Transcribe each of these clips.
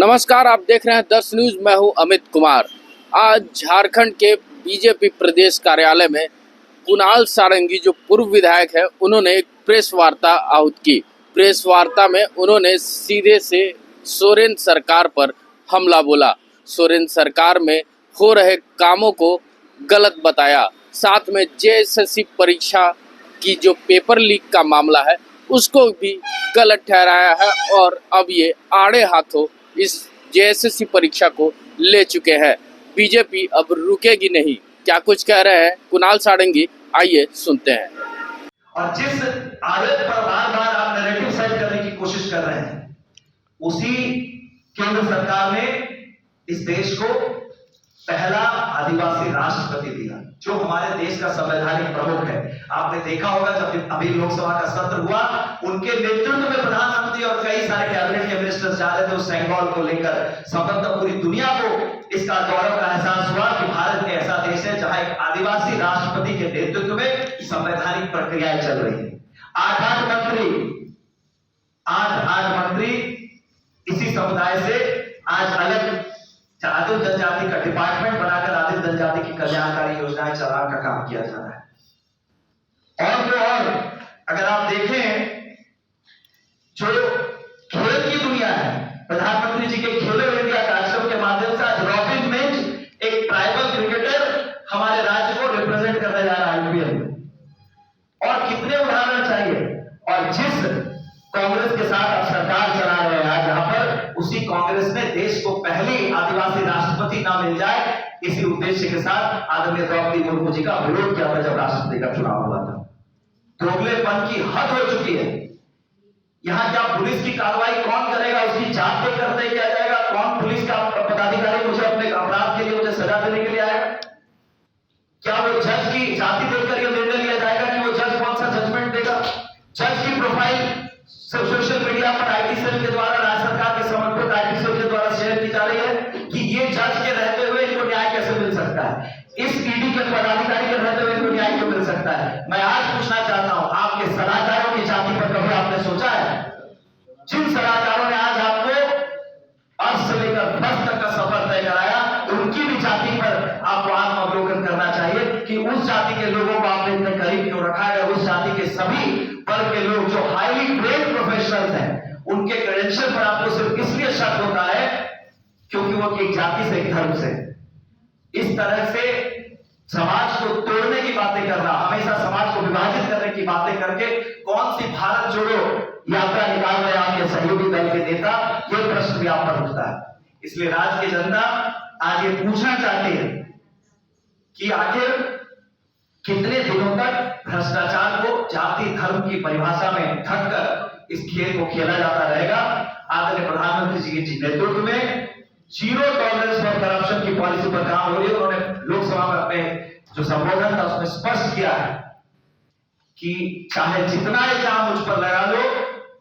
नमस्कार, आप देख रहे हैं 10 न्यूज। मैं हूं अमित कुमार। आज झारखंड के बीजेपी प्रदेश कार्यालय में कुणाल सारंगी जो पूर्व विधायक है, उन्होंने एक प्रेस वार्ता आहूत की। प्रेस वार्ता में उन्होंने सीधे से सोरेन सरकार पर हमला बोला। सोरेन सरकार में हो रहे कामों को गलत बताया। साथ में जेएसएससी परीक्षा की जो पेपर लीक का मामला है उसको भी गलत ठहराया है और अब ये आड़े हाथों इस जेएसएससी परीक्षा को ले चुके हैं। बीजेपी अब रुकेगी नहीं। क्या कुछ कह रहे हैं कुणाल सारंगी, आइए सुनते हैं। और जिस आरोप पर बार बार आप नैरेटिव सेट करने की कोशिश कर रहे हैं, उसी केंद्र सरकार ने इस देश को पहला आदिवासी राष्ट्रपति दिया, जो हमारे देश का संवैधानिक प्रमुख है। आपने देखा होगा जब अभी लोकसभा का सत्र हुआ, उनके नेतृत्व में प्रधानमंत्री और कई सारे कैबिनेट के मिनिस्टर्स जा रहे थे उस सेंगोल को लेकर। संबंध पूरी दुनिया को इसका गौरव का एहसास हुआ कि भारत एक ऐसा देश है जहां एक आदिवासी राष्ट्रपति के नेतृत्व में संवैधानिक प्रक्रियाएं चल रही है। आठ मंत्री इसी समुदाय से आज अलग आदिम जनजाति का डिपार्टमेंट बनाकर आदिम जनजाति की कल्याणकारी योजनाएं चलाने का काम किया जा रहा है। और अगर आप देखें, जो खेल की दुनिया है, प्रधानमंत्री जी के खेलो इंडिया कार्यक्रम के माध्यम से आज रॉबिन मिंज एक ट्राइबल क्रिकेटर हमारे राज्य को रिप्रेजेंट करने जा रहा है आईपीएल में। और कितने उदाहरण चाहिए। और जिस कांग्रेस के साथ आप सरकार चला रहे हैं आज, जहां पर उसी कांग्रेस ने देश को पहली आदिवासी राष्ट्रपति ना मिल जाए, इसी उद्देश्य के साथ आदरणीय द्रौपदी मुर्मू जी का विरोध किया था जब राष्ट्रपति का चुनाव हुआ था। दोगलेपन की हद हो चुकी है। यहां क्या पुलिस की कार्रवाई कौन करेगा, उसकी जांच पे करते किया जाएगा। कौन पुलिस का पदाधिकारी मुझे अपने अपराध के लिए मुझे सजा देने के लिए आएगा? क्या वो जज की जाति देखकर यह निर्णय लिया जाएगा कि वो जज कौन सा जजमेंट देगा? जज की प्रोफाइल सोशल मीडिया पर आईटी सेल के द्वारा, राज्य सरकार के समर्पित आईटी सेल के द्वारा शेयर की जा रही है कि ये जज के रहते हुए इनको न्याय कैसे मिल सकता है, इस ईडी के पदाधिकारी के रहते हुए इनको न्याय क्यों मिल सकता है। मैं आज पूछना चाहता हूं, आपके सलाहकारों की जाति पर कभी आपने सोचा है? जिन सलाहकारों ने आज आपको अर्थ से लेकर भ्रष्ट तक का सफर तय कराया, उनकी भी जाति पर आपको आत्मावलोकन करना चाहिए कि उस जाति के लोगों को आपने इतने करीब क्यों रखा है। उस जाति के सभी वर्ग के लोग जो हाईली ट्रेन्ड प्रोफेशनल्स हैं, उनके क्रेडेंशियल पर आपको सिर्फ इसलिए शक होता है क्योंकि वो एक जाति से, एक धर्म से। इस तरह से समाज को तोड़ने की बातें करना, हमेशा समाज को विभाजित करने की बातें करके कौन सी भारत जोड़ो यात्रा निकाल रहे आपके सहयोगी दल के नेता, ये प्रश्न भी आप पर उठता है। इसलिए राज्य की जनता आज ये पूछना चाहती है कि आखिर कितने दिनों तक भ्रष्टाचार को जाति धर्म की परिभाषा में ढककर इस खेल को खेला जाता रहेगा। आदरणीय प्रधानमंत्री जी के नेतृत्व में जीरो टॉलरेंस फॉर करप्शन की पॉलिसी पर काम हो रही है। उन्होंने लोकसभा में अपने जो संबोधन था उसमें स्पष्ट किया है कि चाहे जितना इल्जाम मुझ पर लगा लो,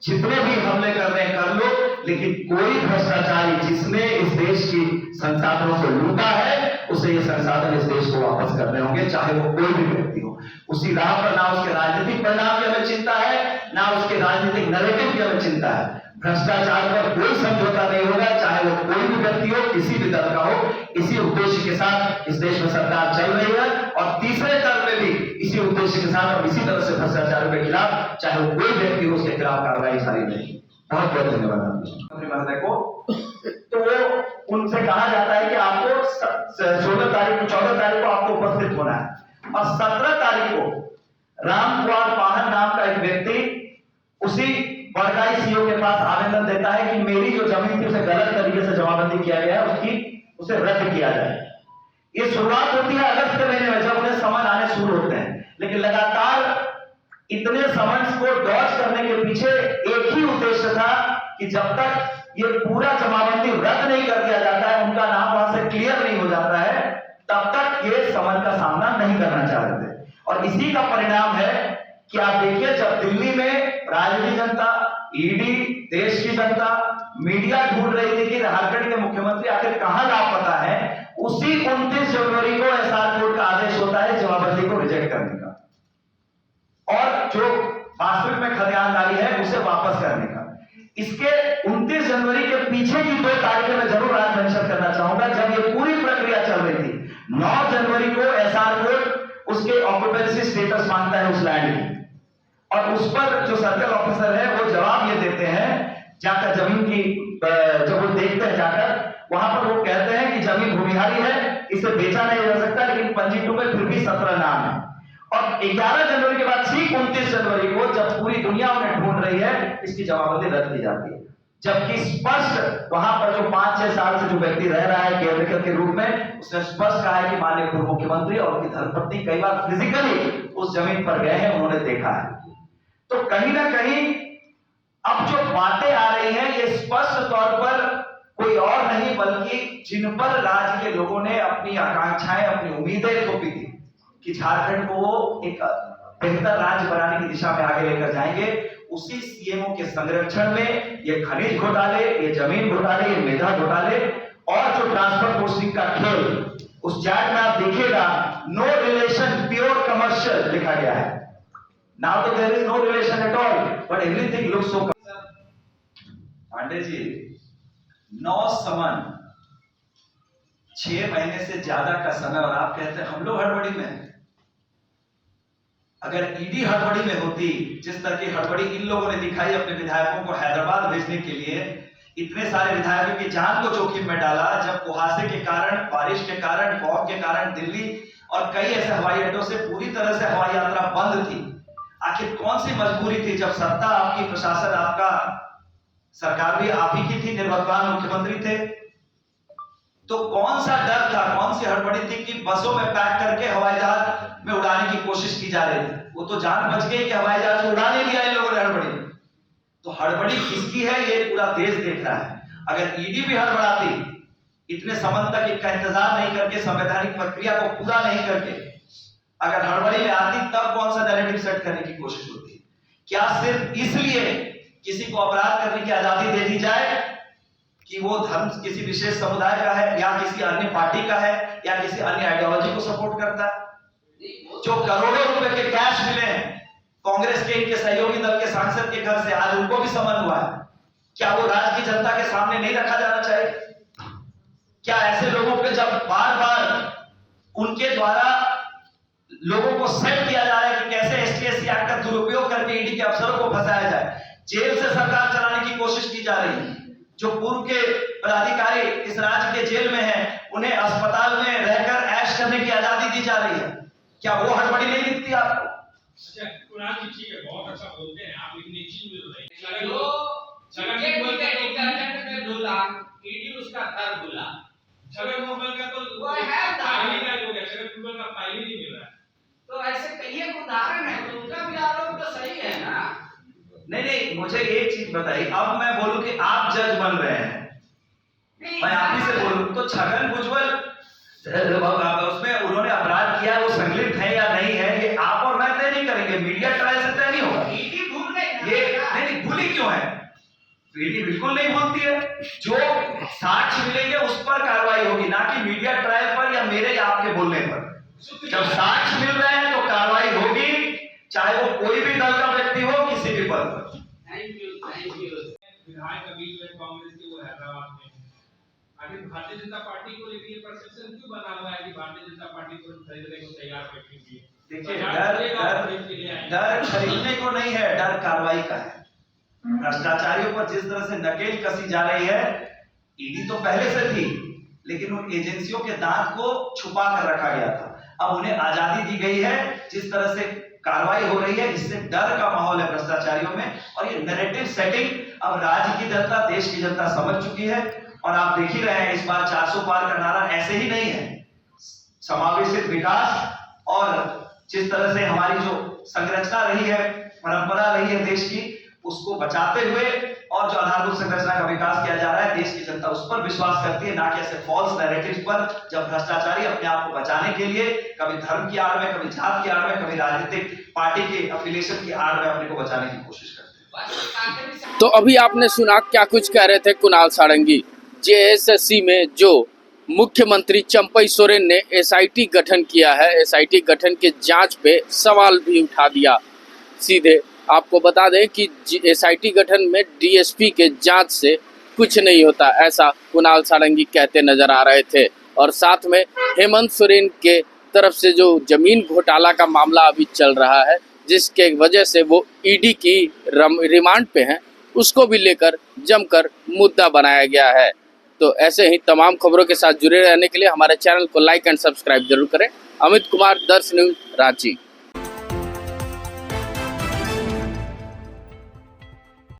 जितने भी हमले करने कर लो, लेकिन कोई भ्रष्टाचारी जिसने इस देश की संसाधनों को लूटा है, उसे ये संसाधन इस देश को वापस करने होंगे, चाहे वो कोई भी व्यक्ति हो। उसी राह पर ना उसके राजनीतिक परिणाम की हमें चिंता है, ना उसके राजनीतिक नैरेटिव की हमें चिंता है। भ्रष्टाचार पर कोई समझौता नहीं होगा, चाहे वो कोई भी व्यक्ति हो, किसी भी दल का हो। इसी उद्देश्य के साथ इस देश में सरकार चल रही है और तीसरे टर्म में भी इसी उद्देश्य के साथ और इसी तरह से भ्रष्टाचार के खिलाफ, चाहे वो कोई व्यक्ति हो, उसके खिलाफ कार्रवाई जारी रहेगी। बहुत बहुत धन्यवाद को। तो वो उनसे कहा जाता है कि आपको 14 तारीख को आपको उपस्थित होना है। और 17 तारीख को राम कुमार पाहन नाम का एक व्यक्ति उसी बड़काई सीओ के पास आवेदन देता है कि मेरी जो जमीन थी उसे गलत तरीके से जमाबंदी किया गया है, उसे रद्द किया जाए। ये शुरुआत होती है अगस्त के महीने में, जब उन्हें समन आने शुरू होते हैं। लेकिन लगातार इतने समन्स को डॉज करने के पीछे एक ही उद्देश्य था कि जब तक ये पूरा जमाबंदी रद्द नहीं कर दिया जाता है, उनका नाम वहां से क्लियर नहीं हो जाता है, तब तक ये समन का सामना नहीं करना चाह रहे थे। और इसी का परिणाम है कि आप देखिए, जब दिल्ली में राज्य की जनता, ईडी, देश की जनता, मीडिया ढूंढ रही थी कि झारखंड के मुख्यमंत्री आखिर कहां लापता है, उसी 29 जनवरी को एसआर कोर्ट का आदेश होता है जमाबंदी को रिजेक्ट करने का और जो वास्तविक में खतियानदारी है उसे वापस करने का। इसके 29 जनवरी के पीछे की 2 तारीखें मैं जरूर आज मेंशन करना चाहूंगा, जब ये पूरी प्रक्रिया चल रही थी। 9 जनवरी को एसआर कोर्ट उसके ऑक्यूपेंसी स्टेटस मांगता है उस लैंड की, और उस पर जो सर्कल ऑफिसर है वो जवाब ये देते हैं जाकर जमीन की, जब वो देखते हैं जाकर वहां पर वो कहते हैं कि जमीन भूमिहारी है, इसे बेचा नहीं जा सकता, लेकिन पंजी 2 में फिर भी 17 नाम है। और 11 जनवरी के बाद ठीक 29 जनवरी को जब पूरी दुनिया उन्हें ढूंढ रही है, इसकी जवाबबंदी रद्द की जाती है, जबकि स्पष्ट वहां पर जो 5-6 साल से जो व्यक्ति रह रहा है केयरटेकर के रूप में, उसने स्पष्ट कहा है कि माननीय पूर्व मुख्यमंत्री और उनकी धर्मपत्नी कई बार फिजिकली उस जमीन पर गए हैं, उन्होंने देखा है। तो कहीं ना कहीं अब जो बातें आ रही हैं ये स्पष्ट तौर पर कोई और नहीं बल्कि जिन पर राज्य के लोगों ने अपनी आकांक्षाएं, अपनी उम्मीदें थोपी थी कि झारखंड को वो एक बेहतर राज्य बनाने की दिशा में आगे लेकर जाएंगे, उसी सीएमओ के संरक्षण में ये खनिज घोटाले, ये जमीन घोटाले, ये मेधा घोटाले और जो ट्रांसफर पोस्टिंग का खेल, उस चार्ट में आप देखिएगा नो रिलेशन, प्योर कमर्शियल लिखा गया है। Now there is no relation at all, but everything looks so. Pandey ji, 9 समन 6 महीने से ज्यादा का समय, और आप कहते हैं हम लोग हड़बड़ी में हैं। अगर ईडी हड़बड़ी में होती, जिस तरह की हड़बड़ी इन लोगों ने दिखाई अपने विधायकों को हैदराबाद भेजने के लिए, इतने सारे विधायकों की जान को जोखिम में डाला, जब कुहासे के कारण, बारिश के कारण, फॉग के कारण दिल्ली और कई ऐसे हवाई अड्डों से पूरी तरह से हवाई यात्रा बंद थी। आखिर कौन सी मजबूरी थी, जब सत्ता आपकी, प्रशासन आपका, सरकार भी आप ही की थी, निर्वहन मुख्यमंत्री थे, तो कौन सा डर था, कौन सी हड़बड़ी थी कि बसों में पैक करके हवाई जहाज में उड़ाने की कोशिश की जा रही थी? वो तो जान बच गई कि हवाई जहाज उड़ा नहीं लिया इन लोगों ने हड़बड़ी। तो हड़बड़ी किसकी है ये पूरा देश देख रहा है। अगर ईडी भी हड़बड़ाती, इतने समय तक इसका इंतजार नहीं करके, संवैधानिक प्रक्रिया को पूरा नहीं करके अगर हड़बड़ी में आती, तब कौन सा नैरेटिव सेट करने की कोशिश होती? क्या सिर्फ इसलिए किसी को अपराध करने की आजादी दे दी जाए कि वो धर्म किसी विशेष समुदाय का है, या किसी अन्य पार्टी का है, या किसी अन्य आइडियोलॉजी को सपोर्ट करता है? जो करोड़ों रुपए के कैश मिले हैं कांग्रेस के, इनके सहयोगी दल के सांसद के घर से, आज उनको भी समन हुआ है। क्या वो राज्य की जनता के सामने नहीं रखा जाना चाहिए? क्या ऐसे लोगों पे जब बार बार उनके द्वारा लोगों को सेट किया जा रहा है कि कैसे एसटीएससी एक्ट का दुरुपयोग करके ईडी के अफसरों को फंसाया जाए, जेल से सरकार चलाने की कोशिश की जा रही है, जो पूर्व के पदाधिकारी इस राज्य के जेल में हैं, उन्हें अस्पताल में रहकर ऐश करने की आजादी दी जा रही है, क्या वो हड़बड़ी नहीं दिखती आपको? अच्छा, कुणाल जी ठीक है, बहुत अच्छा बोलते हैं आप, लेकिन एक चीज बोल रहे हैं, ईडी उसका घर बुला, छगन भुजबल का तो वो है फाइल ही गायब हो गया, छगन भुजबल का फाइल ही नहीं मिल रहा है। तो ऐसे कई एक उदाहरण है, तो उनका भी आरोप तो सही है ना। नहीं, मुझे एक चीज बताइए, अब मैं बोलूं कि आप जज बन रहे हैं, मैं आप ही से बोलूं तो छगन भुजबल उसमें उन्होंने अपराध किया, वो संलिप्त है या नहीं है, ये आप और मैं तय नहीं करेंगे, मीडिया ट्रायल से तय नहीं होगा। ईडी भूल गई, ये नहीं भूली क्यों है? ईडी बिल्कुल नहीं भूलती है। जो साक्ष्य मिलेंगे उस पर कार्रवाई होगी, ना कि मीडिया ट्रायल पर या मेरे या आपके बोलने पर। जब साक्ष्य मिल रहे हैं तो कार्रवाई होगी, चाहे वो कोई भी दल का व्यक्ति हो, किसी भी पद पर। Thank you. विधायक अभी जो है कांग्रेस के, वो हैदराबाद में है। आखिर भारतीय जनता पार्टी को लेकर ये परसेप्शन क्यों बना हुआ है कि भारतीय जनता पार्टी को खरीदने को तैयार बैठी हुई है? देखिए, डर खरीदने को नहीं है, डर कार्रवाई का है। भ्रष्टाचारियों पर जिस तरह से नकेल कसी जा रही है, ईडी तो पहले से थी, लेकिन उन एजेंसियों के दांत को छुपा कर रखा गया था। अब उन्हें आजादी दी गई है, जिस तरह से कार्रवाई हो रही है, इससे डर का माहौल है भ्रष्टाचारियों में, और ये नैरेटिव सेटिंग अब राज्य की जनता, देश की जनता समझ चुकी है। और आप देख ही रहे हैं, इस बार 400 पार का नारा ऐसे ही नहीं है, समावेशित विकास और जिस तरह से हमारी जो संरचना रही है, परंपरा रही है देश की, उसको बचाते हुए और जो आधारभूत संरचना का विकास किया जा रहा है, देश की जनता उस पर विश्वास करती है, ना कि ऐसे फॉल्स नैरेटिव्स पर, जब भ्रष्टाचारी अपने आप को बचाने के लिए कभी धर्म की आड़ में, कभी जात की आड़ में, कभी राजनीतिक पार्टी के एफिलिएशन की आड़ में अपने को बचाने की कोशिश करते हैं। तो अभी आपने सुना क्या कुछ कह रहे थे कुणाल सारंगी। जेएसएससी में जो मुख्यमंत्री चंपई सोरेन ने एसआईटी गठन किया है, एसआईटी गठन के जांच पे सवाल भी उठा दिया सीधे। आपको बता दें कि एसआईटी गठन में डीएसपी के जांच से कुछ नहीं होता, ऐसा कुणाल सारंगी कहते नजर आ रहे थे। और साथ में हेमंत सोरेन के तरफ से जो जमीन घोटाला का मामला अभी चल रहा है, जिसके वजह से वो ईडी की रिमांड पे हैं, उसको भी लेकर जमकर मुद्दा बनाया गया है। तो ऐसे ही तमाम खबरों के साथ जुड़े रहने के लिए हमारे चैनल को लाइक एंड सब्सक्राइब जरूर करें। अमित कुमार, दर्श न्यूज, रांची।